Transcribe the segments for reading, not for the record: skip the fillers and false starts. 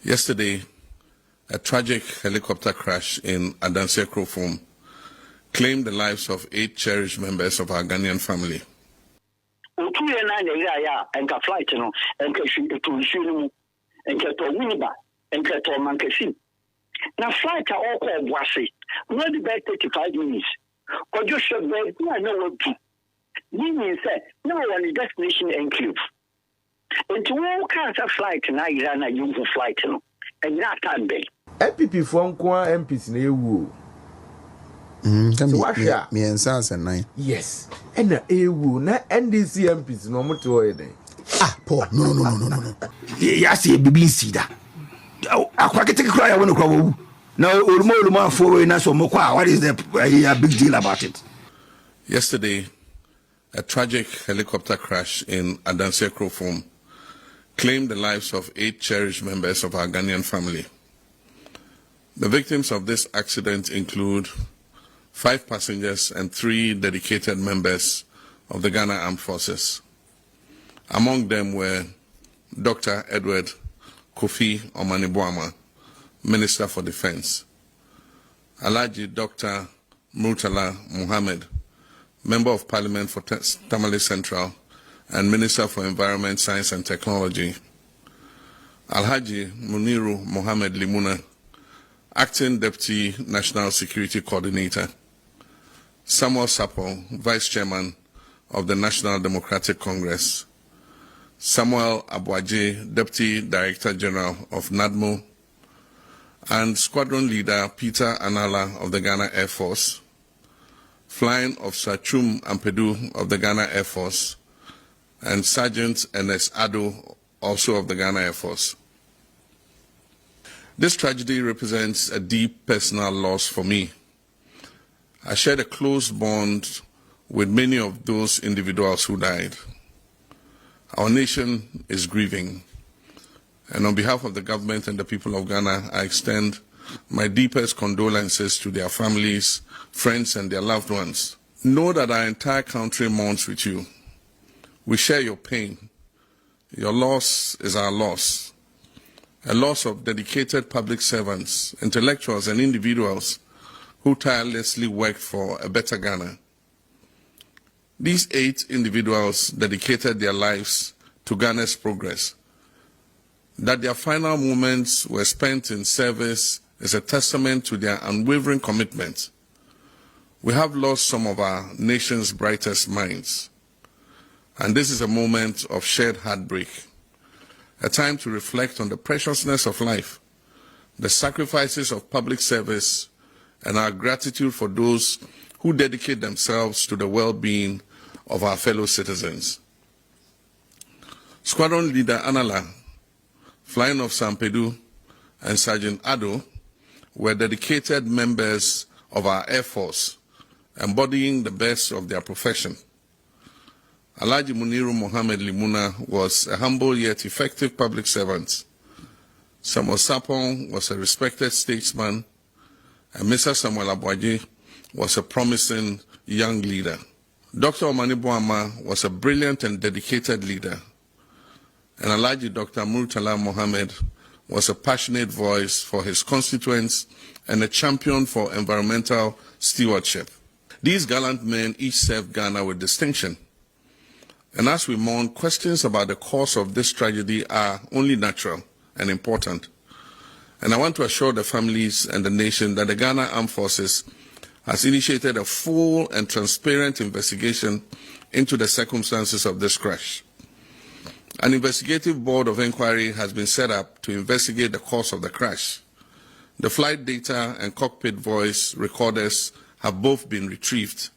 Yesterday, a tragic helicopter crash in Adanse Krofom claimed the lives of 8 cherished members of our Ghanaian family. Now flight are all called Wasi. Not the best 35 minutes. Because you should be, I know what to. Meaning said, no one is destination enclave. And to all kinds of flight now you run a usual flight, and that time day. MPP from Kwa MPs in Ewu. So what shall me and Sans and 9? Yes. And the Ewu, not NDC MPs no more to a day. Ah, Paul, no. Yes, a BBC that. I quite take a cry. I want to go. Now, more for a national Mokwa. What is the big deal about it? Yesterday, a tragic helicopter crash in Adanse Krofom claimed the lives of 8 cherished members of our Ghanaian family. The victims of this accident include 5 passengers and 3 dedicated members of the Ghana Armed Forces. Among them were Dr. Edward Kofi Omanibuama, Minister for Defense; Alhaji Dr. Murtala Muhammad, Member of Parliament for Tamale Central and Minister for Environment, Science and Technology; Alhaji Muniru Mohammed Limuna, Acting Deputy National Security Coordinator; Samuel Sapo, Vice Chairman of the National Democratic Congress; Samuel Abuaje, Deputy Director General of NADMO; and Squadron Leader Peter Anala of the Ghana Air Force, Flying Officer Chum Ampedu of the Ghana Air Force, and Sergeant Ernest Ado, also of the Ghana Air Force. This tragedy represents a deep personal loss for me. I shared a close bond with many of those individuals who died. Our nation is grieving, and on behalf of the government and the people of Ghana, I extend my deepest condolences to their families, friends, and their loved ones. Know that our entire country mourns with you. We share your pain. Your loss is our loss, a loss of dedicated public servants, intellectuals, and individuals who tirelessly worked for a better Ghana. These 8 individuals dedicated their lives to Ghana's progress. That their final moments were spent in service is a testament to their unwavering commitment. We have lost some of our nation's brightest minds, and this is a moment of shared heartbreak, a time to reflect on the preciousness of life, the sacrifices of public service, and our gratitude for those who dedicate themselves to the well-being of our fellow citizens. Squadron Leader Anala, Flying Officer Ampedu, and Sergeant Ado were dedicated members of our Air Force, embodying the best of their profession. Alhaji Muniru Mohammed Limuna was a humble yet effective public servant. Samuel Sapong was a respected statesman, and Mr. Samuel Abuaje was a promising young leader. Dr. Omanibuama was a brilliant and dedicated leader, and Alhaji Dr. Murtala Mohammed was a passionate voice for his constituents and a champion for environmental stewardship. These gallant men each served Ghana with distinction. And as we mourn, questions about the cause of this tragedy are only natural and important. And I want to assure the families and the nation that the Ghana Armed Forces has initiated a full and transparent investigation into the circumstances of this crash. An investigative board of inquiry has been set up to investigate the cause of the crash. The flight data and cockpit voice recorders have both been retrieved.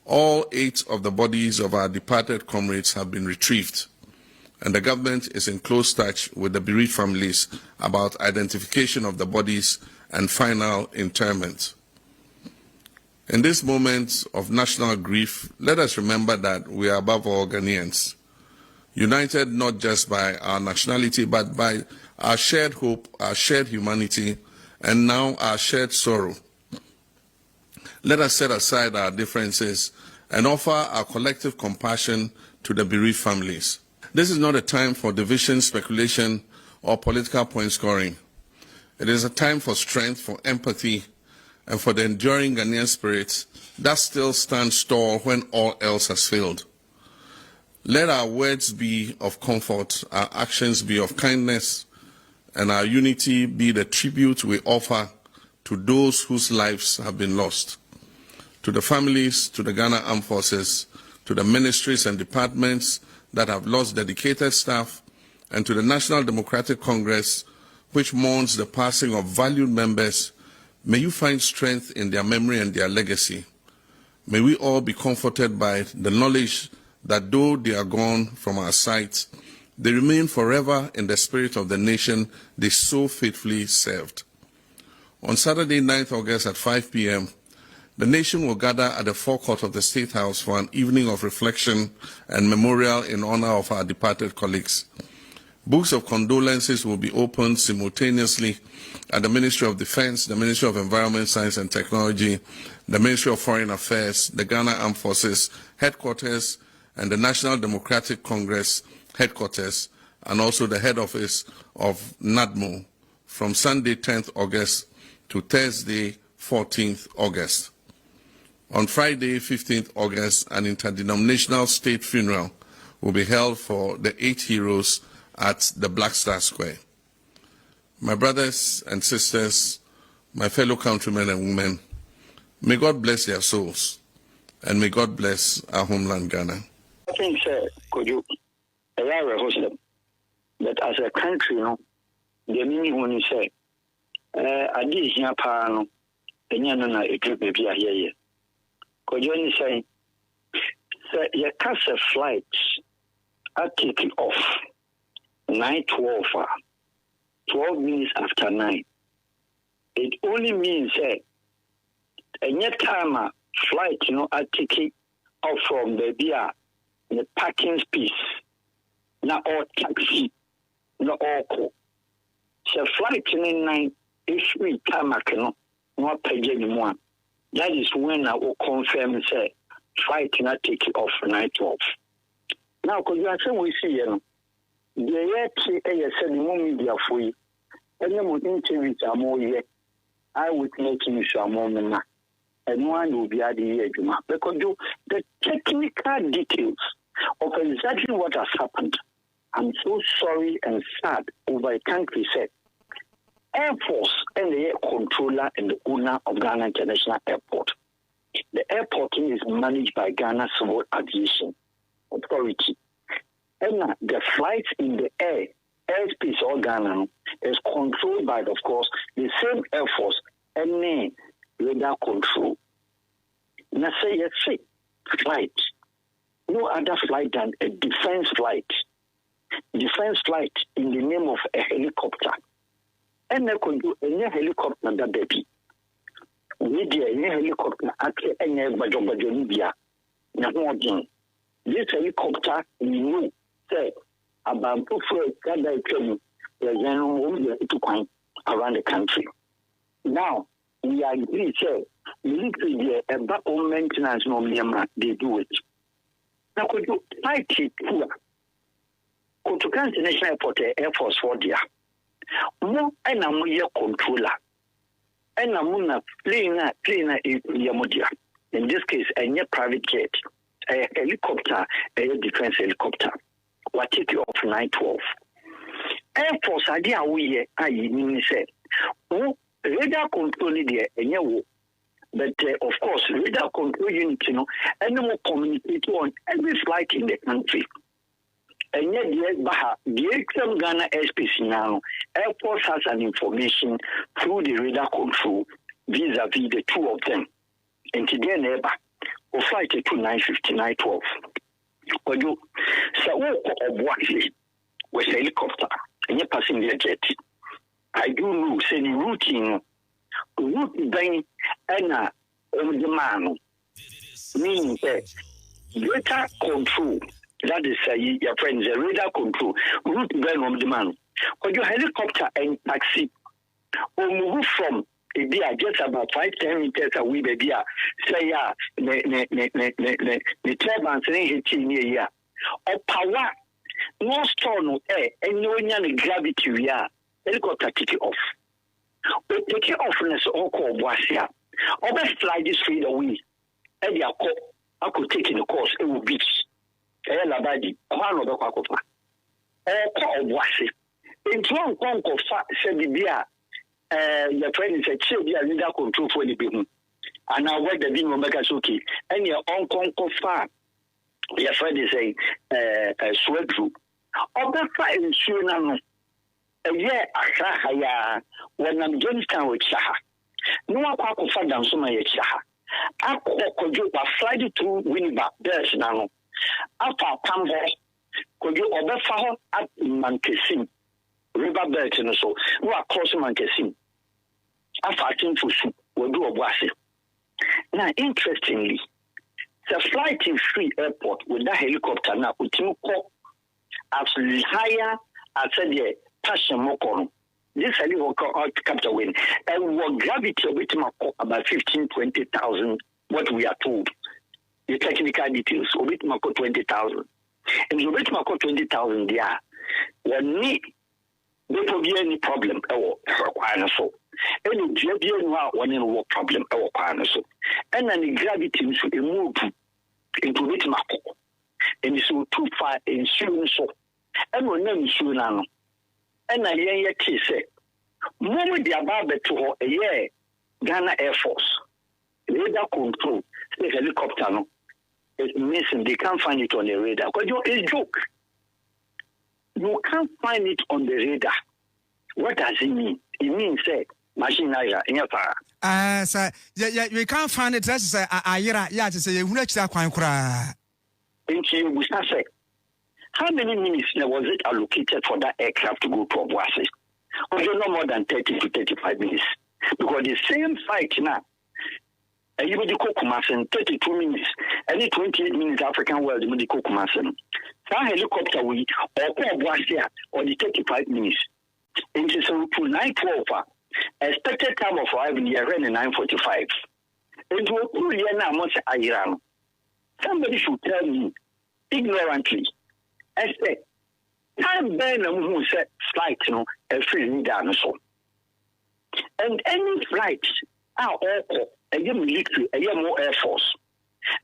All 8 of the bodies of our departed comrades have been retrieved, and the government is in close touch with the bereaved families about identification of the bodies and final interment. In this moment of national grief, let us remember that we are above all Ghanaians, united not just by our nationality, but by our shared hope, our shared humanity, and now our shared sorrow. Let us set aside our differences and offer our collective compassion to the bereaved families. This is not a time for division, speculation, or political point scoring. It is a time for strength, for empathy, and for the enduring Ghanaian spirit that still stands tall when all else has failed. Let our words be of comfort, our actions be of kindness, and our unity be the tribute we offer to those whose lives have been lost. To the families, to the Ghana Armed Forces, to the ministries and departments that have lost dedicated staff, and to the National Democratic Congress, which mourns the passing of valued members, may you find strength in their memory and their legacy. May we all be comforted by the knowledge that though they are gone from our sight, they remain forever in the spirit of the nation they so faithfully served. On Saturday, 9th August at 5 p.m., the nation will gather at the forecourt of the State House for an evening of reflection and memorial in honor of our departed colleagues. Books of condolences will be opened simultaneously at the Ministry of Defense, the Ministry of Environment, Science and Technology, the Ministry of Foreign Affairs, the Ghana Armed Forces headquarters, and the National Democratic Congress headquarters, and also the head office of NADMO from Sunday, 10th August to Thursday, 14th August. On Friday, 15th August, an interdenominational state funeral will be held for the 8 heroes at the Black Star Square. My brothers and sisters, my fellow countrymen and women, may God bless their souls, and may God bless our homeland, Ghana. I think, sir, could you allow a host that as a country, the meaning when you say, I did here, Pano, and Yanana, a trip maybe I hear you. Could you only say, sir, your cancer flights are taking off 9:12, 12 minutes after 9. It only means that any time flight, are taking off from the parking space, not all taxi, not all call. So flight in 9 is free time, not pay anymore. That is when I will confirm say flight not take off 9:12. Now, because you are saying we see, the yet said the moment media for you, and you will interview some more yet. I would make you some more, and one will be at the year, because the technical details of exactly what has happened. I'm so sorry and sad over a country said. Air Force and the air controller and the owner of Ghana International Airport. The airport is managed by Ghana Civil Aviation Authority. And the flights in the airspace of Ghana is controlled by, of course, the same Air Force and the radar control. And I say, yes, flight. No other flight than a defense flight. Defense flight in the name of a helicopter. And they could do any helicopter that baby. We did any helicopter at any Bajonibia. This helicopter, we know, say, about around the country. Now, we agree, say, military about all maintenance no Myanmar, they do it. Now, could you fight it poor? Could to International Airport Air Force for dear? More and I'm your controller. And I'm playing Yamodia. In this case, a private jet, a helicopter, a defense helicopter. What take you off 9:12. Air Force idea we said, oh, radar control there, and you but of course, radar control unit, and no more communicate on every flight in the country. And yet, the Ghana airspace now, Air Force has an information through the radar control vis-a-vis the two of them. And today, neighbor, will flight to 9:50, 9:12. But you say, with helicopter, and you're passing the jet. I do know, say the routine, route bang, and the man, meaning that radar control. That is your friends, the radar control, route bang on demand. But your helicopter and taxi will move from just about 5-10 meters away, baby. Say, the turbines in here, or power no storm air and no any gravity we are helicopter take it off. But take it off and all call Boasia. Or best fly this straight away. And ya call I could take in the course it will beach. Labadi, one of the Quacofa. Call Boasia. In one conk of fat said the beer. Your friend is a chill leader control for the building. And now what the being Omegasuki and your own conk of fat. Your friend is a sweat group. Of that fire in Suriname. A year Ashahaya when I'm Jamestown with Shaha. No apart of fat down so my Shaha. I could you fly through Winnipeg, there's now. After Tambo, could you overfall at Mankesim, River Belt and so, who are crossing Mankesim. After I think for soup, will do a washi. Now, interestingly, the flight in Free Airport with that helicopter now, with you call absolutely higher, I said, yeah, Passion Mokon. This helicopter capture wind and what gravity of it about 15,000-20,000, what we are told. The technical details of it 20,000. And the bit 20,000 there, when me, there will be any problem or so. Any JDM one in war problem or so. And then the gravity should move into it Mako. And it's too far in soon so. And we're not soon now. And I hear you say, Moment the above to her a year, Ghana Air Force, radar control, the helicopter, no, it's missing. They can't find it on the radar. Because it's a joke. You can't find it on the radar. What does it mean? It means, say, machine in your power. Sir, yeah, we can't find it. That's yeah, to say, you next cry. How many minutes was it allocated for that aircraft to go to Obuasi? No more than 30 to 35 minutes. Because the same flight now, you would go Kumasen 32 minutes, any 28 minutes African world, you would go Kumasen. That helicopter will or Obuasi or the 35 minutes. Into some to 9:12, expected time of arrival here around 9:45. Into a cool year now, much Iran. Somebody should tell me ignorantly. I say, time Ben who said flight, a free leader so. And any flight are all a year military, a year more Air Force.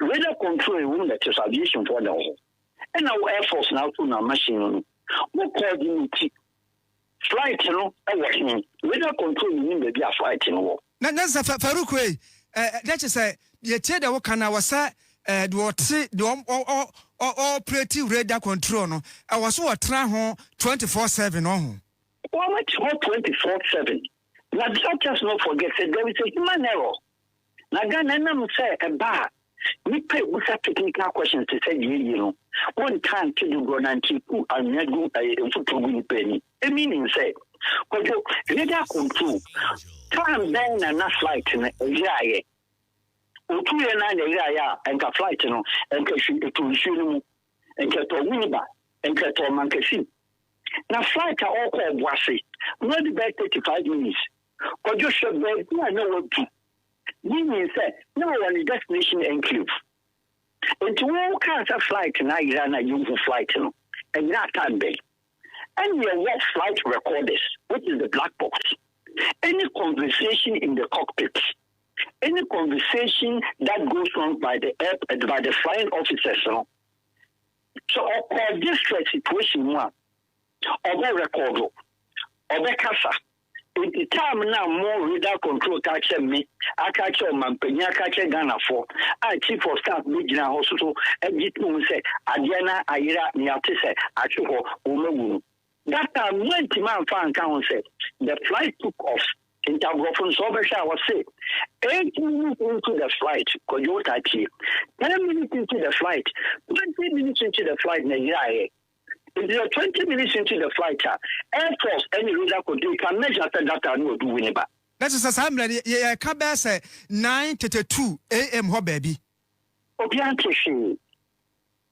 Radar control a room that is aviation for the whole. And our Air Force now to our machine. What coordinate flight, radar control mean maybe a flight in war. That's a Farouk. That is a yet what can I was operative radar control. No, I was so a try 24/7 on. Well, much more 24/7. Now, just not forget that there is a human error. Now, Ghana say a bar. We pay with technical questions to say, one time to do go and keep and not go to win penny. A meaning say, because radar control, time then and not flight in a year. Otu ya na ya and ka flight no and ka to nsuo mu and ka to Winnipeg and ka to Mankesim. Na flight all call Boasia. Not about 35 minutes. Because you should be I know what to. Meaning say no one destination enclave. And to all kinds of flight na Iran you flight no and that time be. And your what flight recorders, which is the black box. Any conversation in the cockpit. Any conversation that goes on by the flying officers, so this situation, or the record, or the casa. At the time now, more radar control catch me. I catch on Mampenia, catch Ghana for. I chief of staff, Mijina Hospital, and it will say, Adiana, Ira, Niatise, Achuho, Umu. That time, when Timan Fan Council said, the flight took off. In Tabrofon Sobesha was say 8 minutes into the flight, Koyota T. 10 minutes into the flight, 20 minutes into the flight, Nayae. If you are 20 minutes into the flight, Air Force, any radar could do, can measure after that and will do Winnipeg. That is a assembly, Cabas 9:32 a.m. baby. Obianti,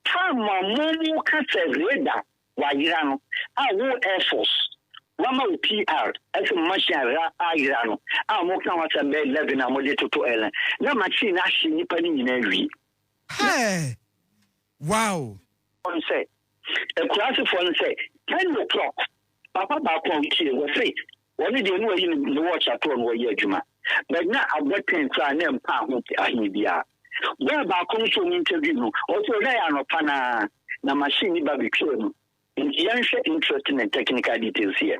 time Momo catch a radar, Wayano, I will Air Force. One more PR, as a machine, Iran. I'm walking out a bed 11 and more to Ellen. No machine actually penny in every. Hey, wow. On say, A class of one say 10 o'clock. Papa back on here was say, one day you know you watch at one way, Juma. But now I've got 10 and pound Ahibia. Where back on some interview, also they are not pana, na machine barbecue. In the interesting and technical details here.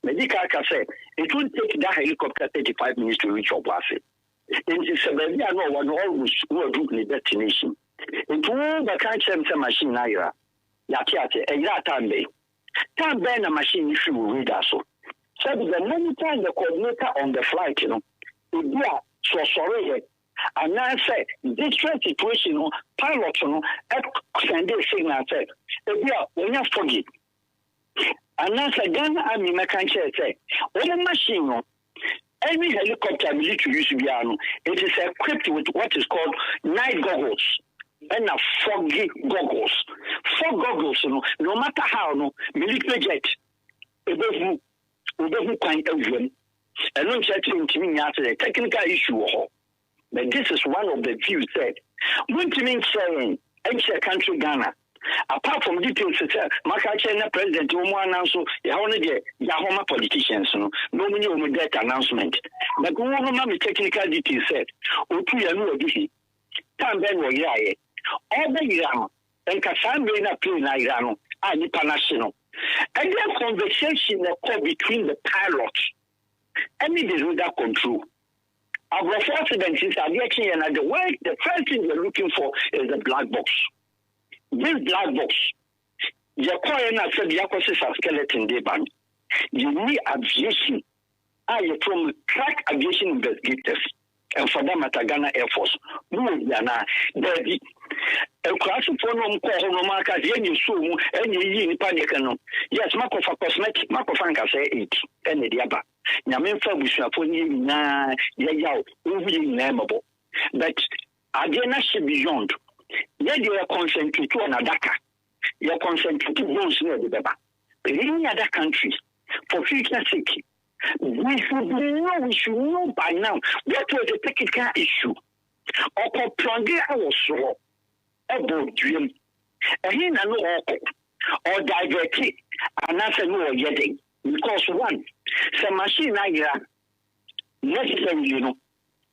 Medical said it will take that helicopter 35 minutes to reach your base. In the Serbia, no one always will do the destination. Into the country machine, Ira. Yatiate, a yatambe. Time burn a machine if you read us. So the monitor the coordinator on the flight, you know, so sorry. And I said, this situation, pilot, send a signal, said, when you forget. And I said, Ghana Army mechanic say, when a machine, any helicopter military use it is equipped with what is called night goggles and a foggy goggles. Fog goggles, no matter how, military jet, it doesn't quite everyone. And I'm chatting to me after the technical issue. But this is one of the views said. When to mean saying, ancient country Ghana, apart from details, Makacha President Omo so Yahoma politicians, no many that announcement. But we want technical details said, Otu Yanu Odihi, Tamben Wayaye, all the Iran, and Kassan Rena plane Iran, and Panasino. And their conversation between the pilots and the radar control. Our accidents is aviation, and the first thing we're looking for is the black box. This black box, the coroner said the acquisition of skeleton day ban. You need aviation. I from crack aviation investigators, and for them at Ghana Air Force. There a class of phone call markers, any soon, any panicano. Yes, Marco for cosmetic, Marco Franca say 8, and the other. Yamin we shall put in Yao, nameable. But again, beyond. Yet you are concentrated on Adaka. You are concentrated on the Baba. But in any other country, for future sake, we should know by now what was the technical issue. Or prolong our soul. About dream, and he no or divert it, and that's a no getting. Because one, some machine I necessary,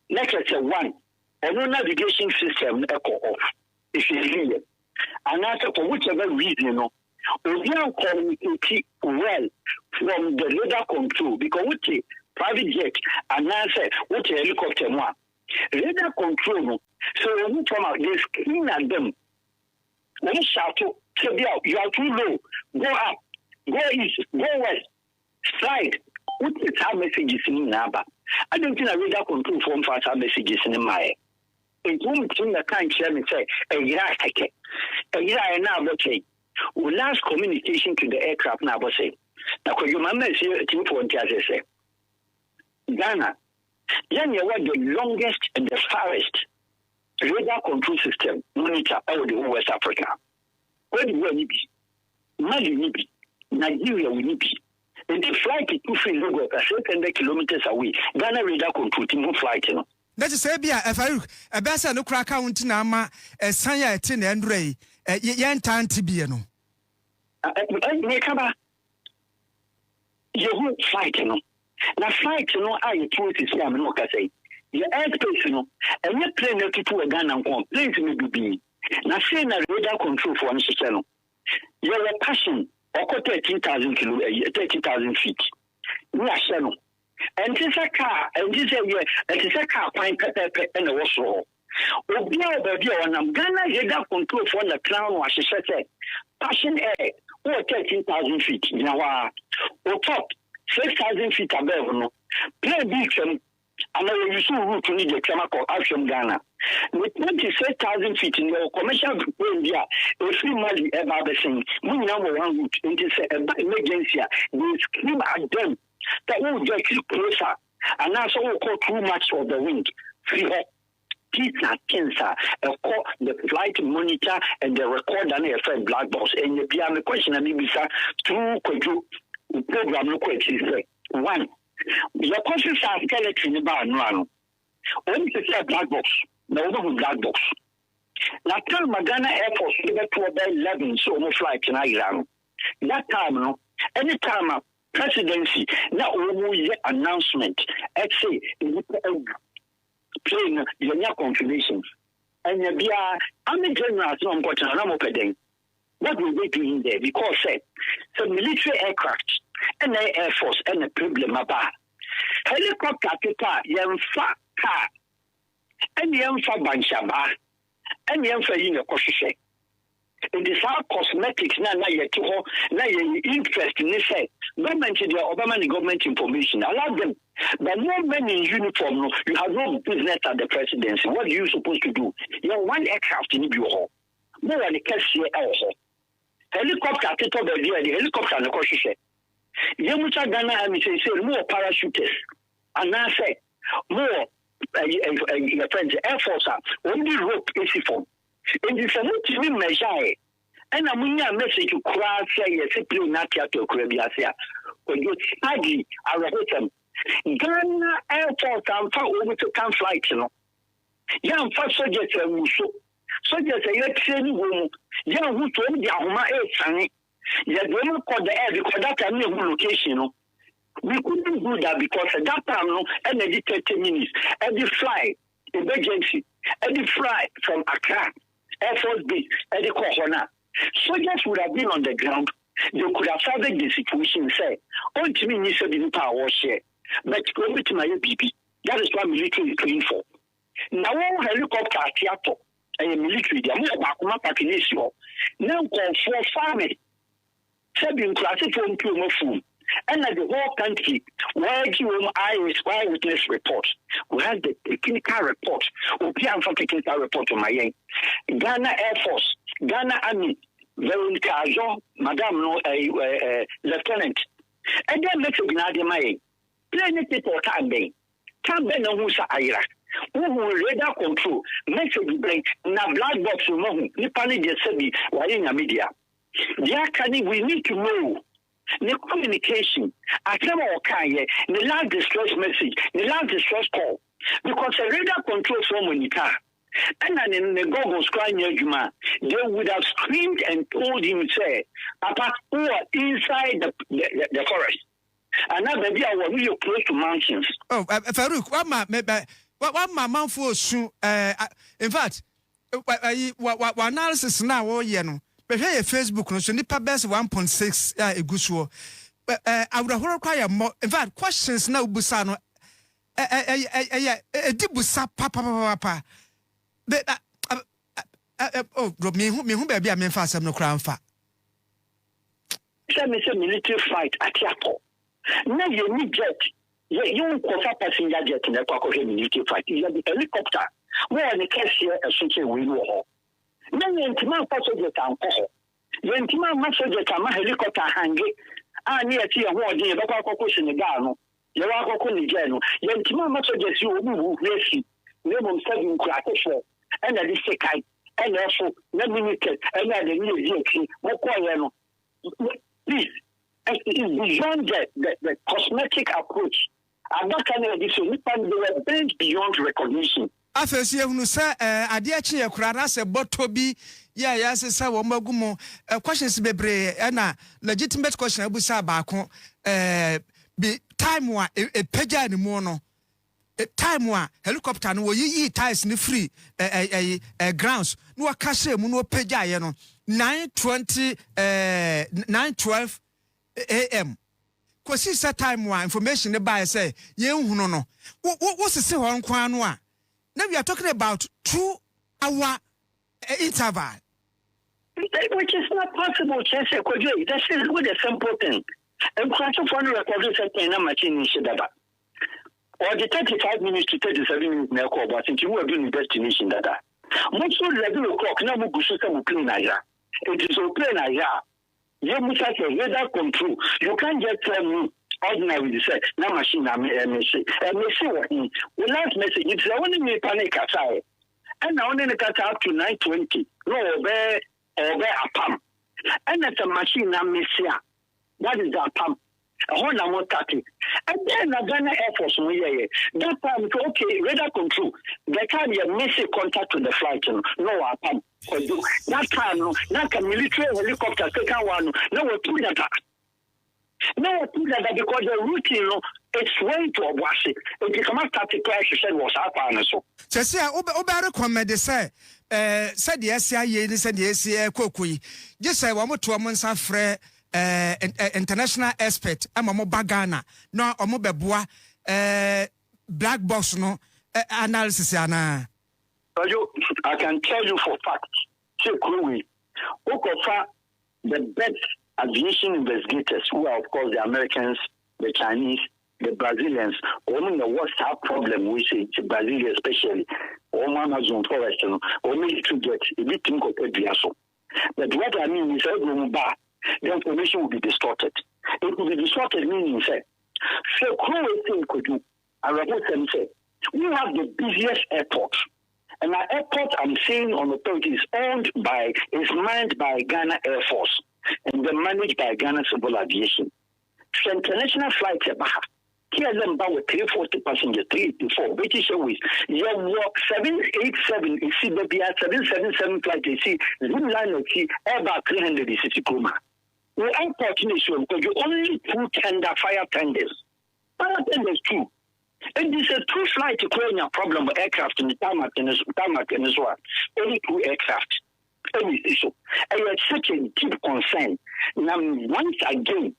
necessary one, or no navigation system echo off, if you hear it. And after for whichever reason, we are communicating well from the radar control, because with private jet, and answer what a helicopter one. Radar control, so when you come out, they screen at them. When you shout to you are too low, go up, go east, go west, slide. What is our messages in Naba? I don't think a radar control form for our messages in my. In whom the time chairman say, a year now, okay. We last communication to the aircraft now, say. Now, could you remember, see, team for say, Ghana. Then you want the longest and the farthest radar control system monitor out the West Africa. Where do we be? Mali will be. Nigeria will be. And the flight is 200 kilometers away. Ghana radar control team flight, That is Sabia, if I best look crack out in Nama, a Sanya Tin and Ray, a yan tan tibiano. Nekaba, you flight, Now, flight, I told you, I'm not going to say. Your airspace, and your plane to a gun and one, planes may be. Now, saying a radar control for one channel. You're a passion, or 13,000 feet. National. And this a car, and this a car, fine pepper, and a wash. Obia, baby, and I'm gonna radar control for the crown, was she said. Passion air, or 13,000 feet. Now, or top. 6,000 feet above, play big and I will use route to need the chemical action Ghana. With 26,000 feet in your commercial India, a free money about the same. We number one route into emergency. They scream at them that will get closer and that's all call too much of the wind. Free Tita Kensa, the flight monitor and the recorder and the black box. And the piano question and maybe through program no question. One, your questions are skeleton about one. When you say black box, no black box. Na time Ghana Air Force we get to about 11 so no flight in Iran. That time no any time presidency na omo announcement say plane the confirmation and bia am general no important na mo peden. What will they doing there? Because some military aircraft and the Air Force and the problem about helicopter paper, yamfa car, and yamfa banshaba, and yamfa in a coshe. It is our cosmetics na yet na interest in this government the Obama government information. Allow them. But more men in uniform, you have no business at the presidency. What are you supposed to do? You have one aircraft in your home. More than a cashier helicopter take up the helicopter and the caution. Yamucha Ghana Army say more parachutists and now say more friends Air Force only rope is form. And it's a multi measure. And a munya message to crowd say a plane not yet to Caribbean. When you study our Ghana Air Force and over to come flight, you know. Young first soldiers and soldiers are training women. Young who told the Ahoma air sunny. Yet we don't call the air because that time no location. We couldn't do that because at that time no energy 30 minutes. Every flight, emergency, every flight from Accra, Air Force Base, every Kohona. Soldiers would have been on the ground. They could have solved the situation. Say, on to me, you said the power share. But go to my BB. That is what military is trained for. Now, helicopter theater. Military, they are more back now call for farming. Seven classes from Puma Food. And the whole country, where you eyewitness report, we have the technical report, we have a technical report on my end. Ghana Air Force, Ghana Army, Veronica Ajo, Madame no Lieutenant. And then let's ignore my planet people can be. Can be no who's Iraq. Who will radar control, message break, na black box, you panic the while in the media. We need to know the communication. I tell you, the last distress message, the last distress call, because the radar controls from Monica. And then in the goggles crying, they would have screamed and told him, say, Papa, who are inside the forest. And now, baby, I was really close to mountains. Oh, Farouk, what my mouth for soon, in fact, what analysis now, you know, but here Facebook, no, so nipa best 1.6 a good show. I would have require more, in fact, questions now, Busano, Dibusa, papa, oh, me who baby, I mean, fast, I'm no crown fat. Some is a military fight at Yapo. Now you need jet. You won't call a passenger jet in the park of military fight. You have the helicopter. Where the cashier a switch we know. Now you intimate passenger can call. You intimate passenger can helicopter hanging. I near to a word in the Bako in the Gano. You are going to Gano. You intimate messages you will race. We will 7 crackers and a district. And also, let me look at another new please, it is beyond the cosmetic approach. And that kind of this were things beyond recognition. After you say, I dear Chia Kraras, a botobi, yes, a womagumo, questions bebre, and a legitimate question, Abusa Bako, be time one, a peja in the mono. Time one, helicopter, no, ye ties in the free grounds, no a cashe, no peja, you know, 9:20, 9:12 a.m. Kwasi set time one information by say, no. What's the say on Kwanwa? Now we are talking about 2-hour interval. Which is not possible, Chelsea. That's with a simple thing. And quite a fun recording setting a machine in Shidaba. Or the 35 minutes to 37 minutes now, but since you were doing destination data. Most of the 11 o'clock, now we go to plane Aya. It is open Aya. You must have a radar control. You can't just tell me ordinary say na machine na me say what the last message it's only me panic attack and now only the up to 9:20 no obey apam and that's a machine na me say that is the apam A whole number starting. And then the Ghana Air Force, that time, okay, radar control. The time you miss a contact with the flight, no, that time, no, not a military helicopter, second one, no, we put that. No, that because the routine, it's way to wash it. If you come out to crash, you said was up on us. So, say, Ober comment, they say, said the SCIA, said the SCA Kokui. Just say, one more 2 months after international expert, I'm a Bagana, no, or Mobabua, black box, no analysis. I can tell you for fact, the best aviation investigators, who are, of course, the Americans, the Chinese, the Brazilians, only the worst problem we see, Brazil especially, or Amazon forest, only to get a bit of Ediaso. But what I mean is, the information will be distorted. It will be distorted, meaning, say, so Crow could do, I report them say, we have the busiest airport. And our airport, I'm saying on authority, is manned by Ghana Air Force. And they're managed by Ghana Civil Aviation. So international flights are back. Here them with 340 passengers, 384. British Airways. You walk 787, you see the 777 flight, you see Zimline, you see Airbus 300, you see Kuma. The airport nation, because you only 2 fire tenders. Fire tenders too. And this is 2 flights to create a problem with aircraft in the tarmac and as well. Only 2 aircraft. So, I had such a deep concern. Now, once again,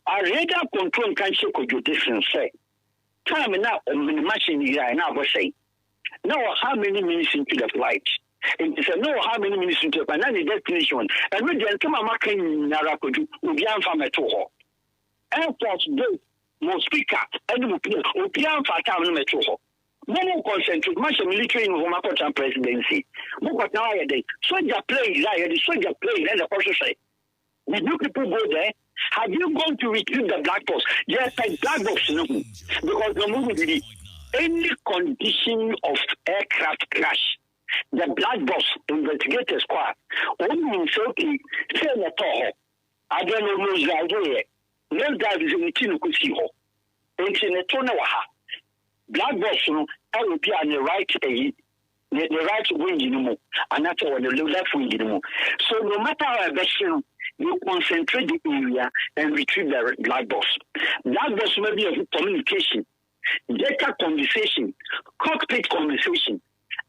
our radar control can check your distance. Say, time now, machine here, and I was saying, now how many minutes into the flight? And he said, no, how many minutes into the flight? And the destination. And we then come and in Narakoju, we are from a tour. Airports, those, most speaker, and we are from a tour. Many concentrate much military in Mahama presidency. But now soldier play, the soldier play, and the person say, did you people go there? Have you gone to retrieve the black box? Yes, like black box, no. Because the movie, any condition of aircraft crash, the black box investigator squad, only in Soki, Senator, I don't know who's idea. No guy is in the Tinukusi ho. It's in a Tonawaha. Black box, I will be on the right wing, and that's on the left wing. So no matter how version, you concentrate the area and retrieve the black box. Black box may be of communication, data conversation, cockpit conversation,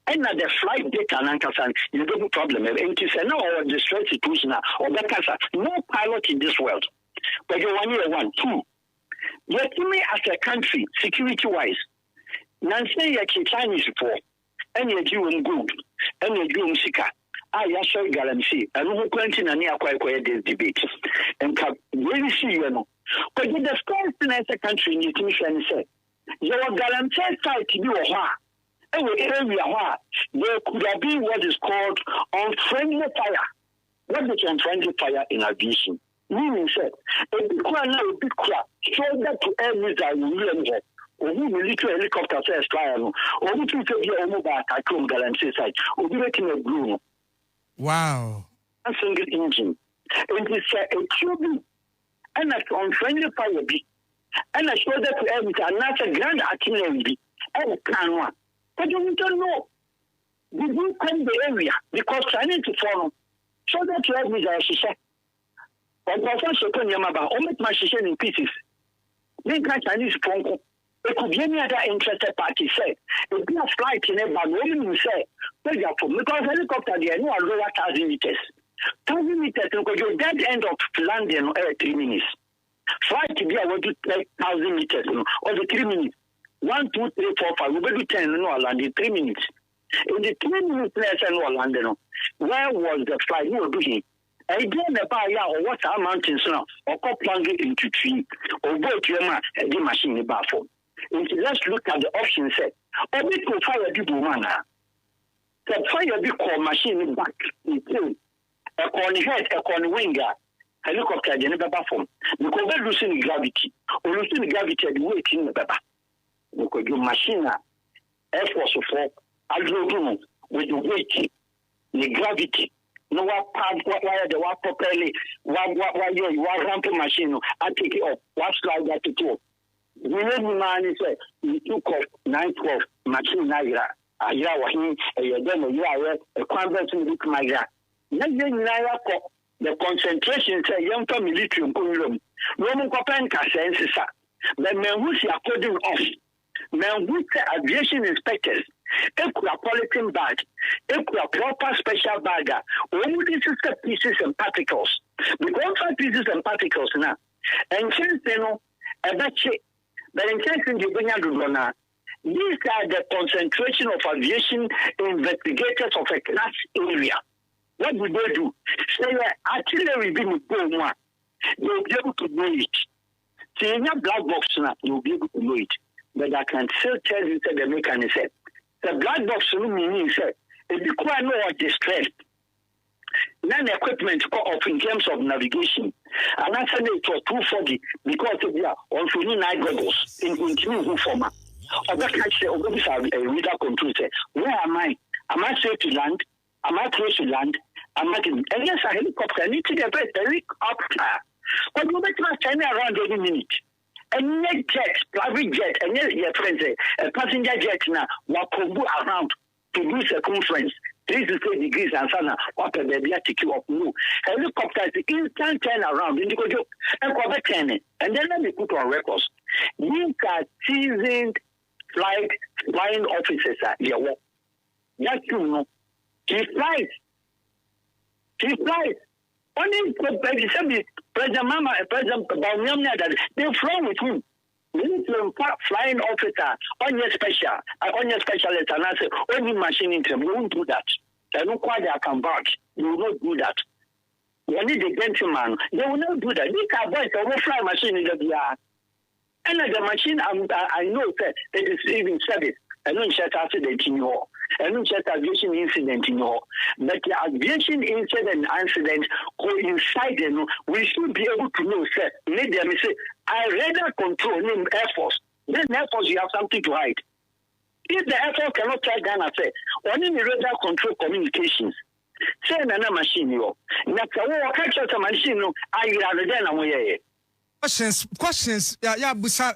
and at the flight data and anchor, you don't have a problem. And it is now our distress situation or that no pilot in this world. But you want 2. Yet me as a country, security-wise, Nancy Chinese for any Jew good, any Jew Sika. I saw Galamsi, and who quentin and near quite this debate. And really see, but the first thing as a country in the commission said, your Galamsi side to do a war. There could have been what is called unfriendly fire. What is unfriendly fire in aviation? Meaning, said, a big crowd, shoulder to air missile, or military helicopter says trial, or we can take your mobile attack on Galamsi side, or be making a blue. Wow. A single engine. And it's a tube and an unfriendly fire be. And a shoulder to air with another grand artillery be. And a canwa. But you don't know. Did you come the area? Because I need to follow. Shoulder to air with our sister. But Professor Yamaba, omit my sister in pieces. Then Chinese phone. It could be any other interested party say. It be a flight in a bag, women say, because helicopter there no lower 1,000 meters. 1,000 meters because your dead end of landing 3 minutes. Flight to be able to take 1,000 meters, or the 3 minutes. 1, 2, 3, 4, 5. We will do 10 no land in 3 minutes. In the 3 minutes less and no land, where was the flight? Who were doing? I didn't buy or what our mountains now, or cut plunging into tree, or go to the machine in bar form. Let's look at the option set. Or we could fire people, man. The fire be called machine back in plane. A corny head, a corny winger, helicopter, the never form. Because we're losing gravity. Or losing gravity at the weight in the pepper. Because your machine, Air Force of 4, I don't know, with the weight, the gravity, no what part why the what properly why you ramp machine I take it up what slide that to do. We need man is you took off 912 machine naira ayira wa hin e dem you are a conversion with my gra. Na ye naira ko the concentration say young military nkom no mo kopen ka sense sa. But men who see according off men who aviation inspectors equal polythene bag, equal proper special bag. Only this is the pieces and particles. Because of pieces and particles now. And since you know, a batch, but in case you bring out these are the concentration of aviation investigators of a class area. What would they do? Say artillery being going on. They'll be able to know it. See, in your black box now, you'll be able to know it. But I can still tell you that the mechanism. The black box means it requires no distress. None equipment of in terms of navigation. And I said it was 240 because of the on 9 goggles in continuing format. Or that can say, a reader control say, where am I? Am I safe to land? Am I close to land? Am I in? And yes, a helicopter. I need to get a helicopter. But you make my turn around every minute. And net jet, private jet, and your friends, a passenger jet now, what could go around to do circumference, 360 degrees and sana, what a baby to keep up. No, helicopter is instant turn around, and you go and cover 10. And then let me put on records. These are seasoned flying officers at your work. Yes, you know. He flies. Only President Mahama and President Banyamna that they fly with him. Flying officer on your specialist and I say only machine in them. You won't do that. They don't quite can back. You will not do that. You need a gentleman. They will not do that. These are boys that will fly machine in the VR. And the machine I know that it is even service. I know it's just accident in your and not just aviation incident in your but the aviation incident coincide we should be able to know sir need them say I radar control name Air Force then Air Force you have something to hide if the Air Force cannot try Ghana say only the radar control communications say another machine you na catch out a machine no I rather than away questions ya busa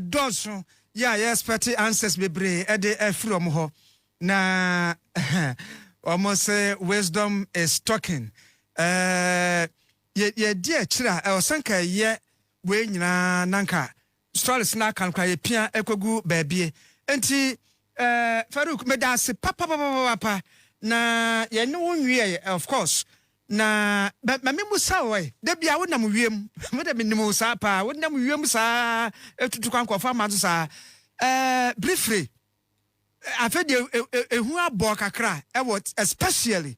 does yeah expect answers bebre e de from ho na almost say wisdom is talking ye dia chira e osanka ye we nyina nanka stories na kan kwa ye pia ekogu baabie enti Farouk medase papa na ye no nwie of course na ma memu sawe de bia wo nam wiem me de menu sa pa wo nam wiem sa etutu kan kwa fa ma so sa briefly after the who are kakra especially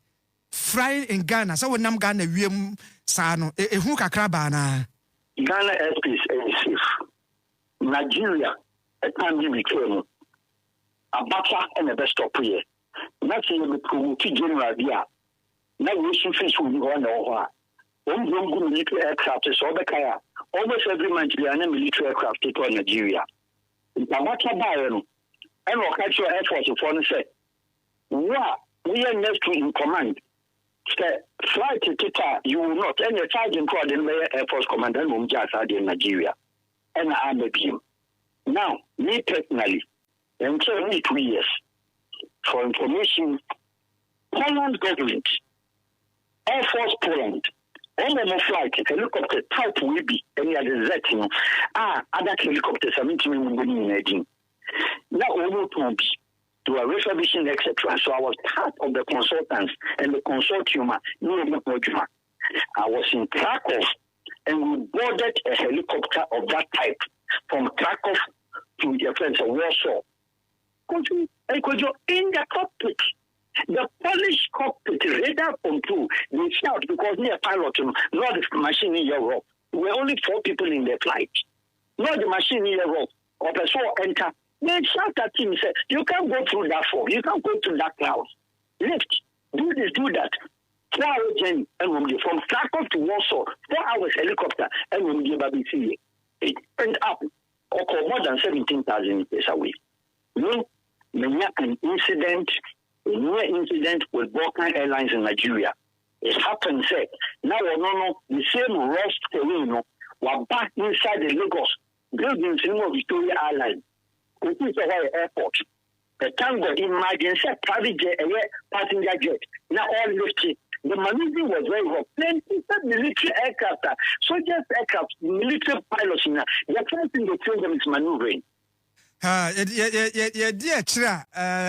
flying in Ghana so we nam Ghana wiem sa no who kakra ba na Ghana airspace is safe. Nigeria can be became Abacha and the best stop here. Nothing we promote general there. Now we should face with one or one military aircraft is over Kaya. Almost every month we are military aircraft to Nigeria. Abacha Bayern and we'll catch your Air Force for and say, what we are next to in command. Flight to you will not any sergeant called in the Air Force Commander in Nigeria. And I'm with him. Now, me personally, until only 2 years for information, Poland government, Air Force Poland, all of my flight, helicopter type will be any other setting. Other helicopters are meeting in now almost won't be to a refurbishing, etc. So I was part of the consultants and the consortium. I was in Krakow and we boarded a helicopter of that type from Krakow to the friends of Warsaw. In the cockpit, the Polish cockpit radar control, they shout because near pilot, not the machine in Europe. We were only 4 people in the flight. Not the machine in Europe. Or the soul enter. They shout at him and say, you can't go through that fog. You can't go through that cloud. Lift. Do this, do that. 4 hours journey. And when you from Krakow to Warsaw, 4 hours helicopter. And when you BBC, it went up. Or more than 17,000 meters away. No, an incident with Balkan Airlines in Nigeria. it happened, say, now the same Ross Terino were back inside the Lagos buildings in Victoria Island, which is a airport. The tank got imagine said private jet, passenger jet, now all lifted. The maneuvering was very rough. Plenty of military aircraft, soldiers aircraft, military pilots, they're trying to train them is maneuvering. Dear Chira,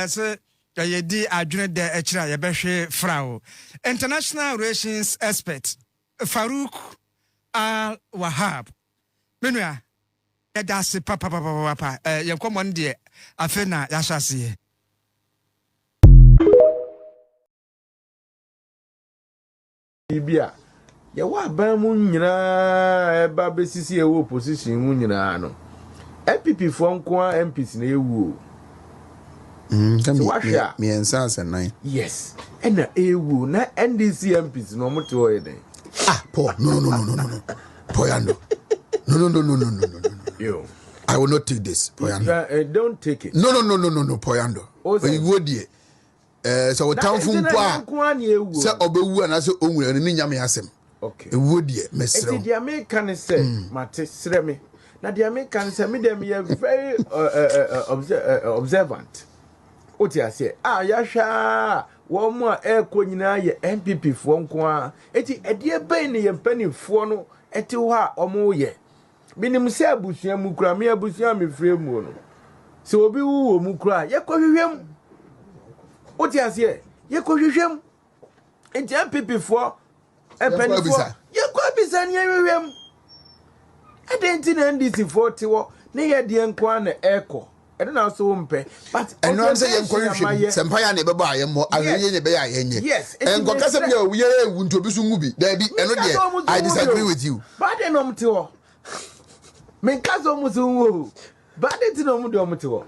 so ye di adwene de Chira, ye behwe frau. International relations expert Farouk Al Wahab. Menua, that's papa, ye come on dear, afena yashasi. Ibia ya wa ban mu nyina e ba besisi e wo position mu nyina no MPP fo nko a MPs na ewu o me ensa nan yes na ewu na NDC MPs no mo to ye den Paul no Poyando no yo I will not take this Poyando don't take it no Poyando you go there so we town fun kwa se obewu na se onwura ni nyame asem okay ewu die mesre the American say mate sre me na the American say me dem you very observant oti ase ya hwa wo mo a ekọ nyina ye MPP fo nko a eti ede ben ne ye mpanifo no eti ho a omo ye minim se abusua mu kura me abusua me frɛ mu no se obi wu mu kura ye kɔ hwehwem oti ase ye kɔ hwehwem enti MPP fo empanifo ye kɔ bisa ne hwehwem enti na NDC fo ti wo ne ye de nko a na ekɔ ede na so mpe but eno am say yenkɔhwehwem sempaya na beba ayemmo ahwenye ne be ayenye enko kasem ya wuye ewu ntobi so ngubi da bi eno de I disagree with you but eno mte wo men kazo mu so wo but enti no mu de omte wo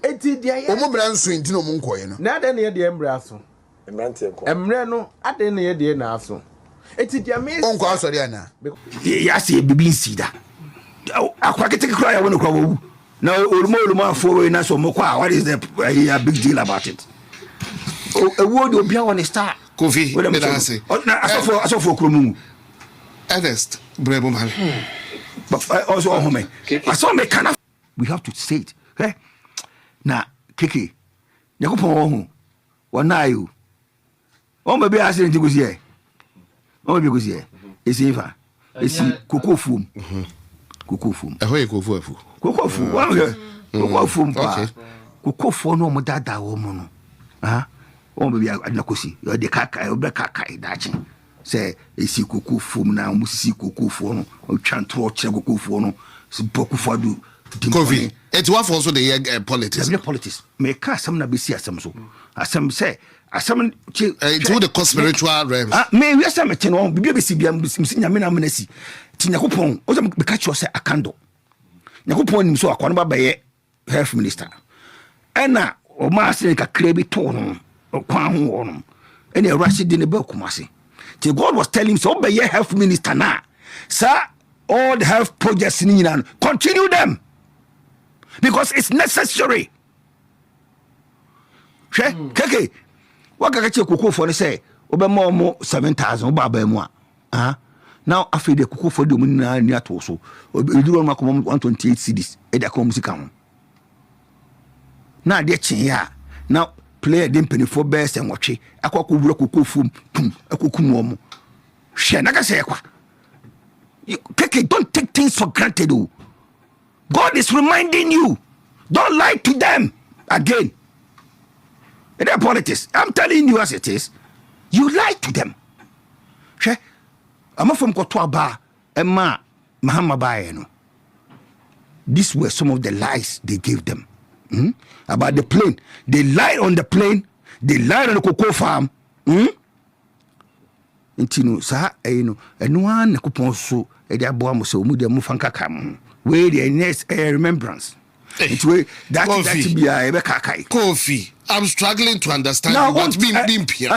enti de aye omo bra nso enti no mu nkoye no na ade ne ye de embra so emre no ade ne ye de na aso enti de me onko asori ana ya se bibi nsida akwa keteke kura ya wono kwa wo now olumo afọ na so mokwa what is the big deal about it a word obia on star Kofi me da say na asofo kromu Ernest brebo man also home aso me kana we have to say it na keke yakopon ho wona ayo o me be accident go see o me be go see esi fa esi kokofum kokofum ehoye kofu kokofu wange kokofu mpa kokofu no mo dada wo mo no o be bia adnakosi yo de kaka obe kaka idachi se esi kokofu na mo sisi kokofu no o twantro kire kokofu no se bokofu adu Kofi it wa for so the politics me ka asem na be si asem so asem se asem to the spiritual realms me we asem te no bibia be si bia nyame na menasi ti nyakopon o se me ka cho se akando nyakopon nim so akwa no ba ye health minister ena o ma ase ka krebi to no kwa ho no ena Rashid ne ba kumase ti God was telling him so be ye health minister na sir all the health projects in Iran continue them because it's necessary keke waka che kokofo ne say obema mo 7,000 ba mu a now after the kokofo de mu na ni ato so eduro ma kom 128 cedis e da kom musika ho na de chen ya now player dem penifo best en wotwe akoko wura kokofo pum akokum wo mo hwe na ka say kwa keke don't take things for granted oh. God is reminding you don't lie to them again. In their politics, I'm telling you as it is, you lie to them. I'm from Kotwaba, Emma, Mahama Bayeno. These were some of the lies they gave them about the plane. They lied on the plane, they lied on the cocoa farm. Intino, sir, and one coupon so, a diabom so, Mudia Mufanka cam. Where the next remembrance. It's way that be a Kofi. I'm struggling to understand now, what's being here.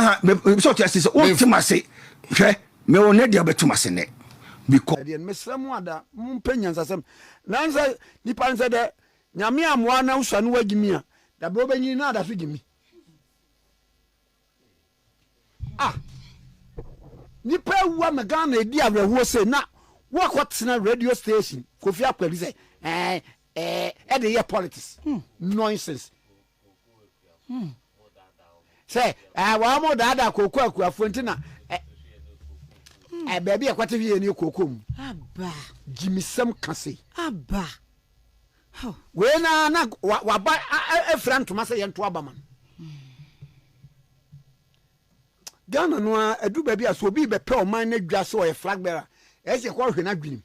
So just what to say, me on the other to my senate. Because Miss Ramwada, Mumpenians as them. Nanza, the pan said that Yamia Mwana Sanwa Gimia, the Bobany nada figure me. nipa wa me Ghana edi awrewo say na wakotena radio station Kofi Akweli say e dey hear politics nonsense say wa mo dada koku akuafo na baby akwate wie ni kokom aba jimisem kase aba we na wa ba efran to masa yento abaman Ghana no adu baby aso obi be pe o man na dwa so e flag bearer e se ko hwe na dwinim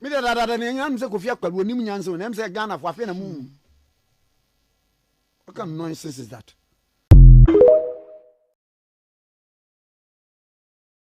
mi da ne nyam se Kofi Akweli onim nyanso na em se Ghana fo afi na mu what kind of nonsense is that?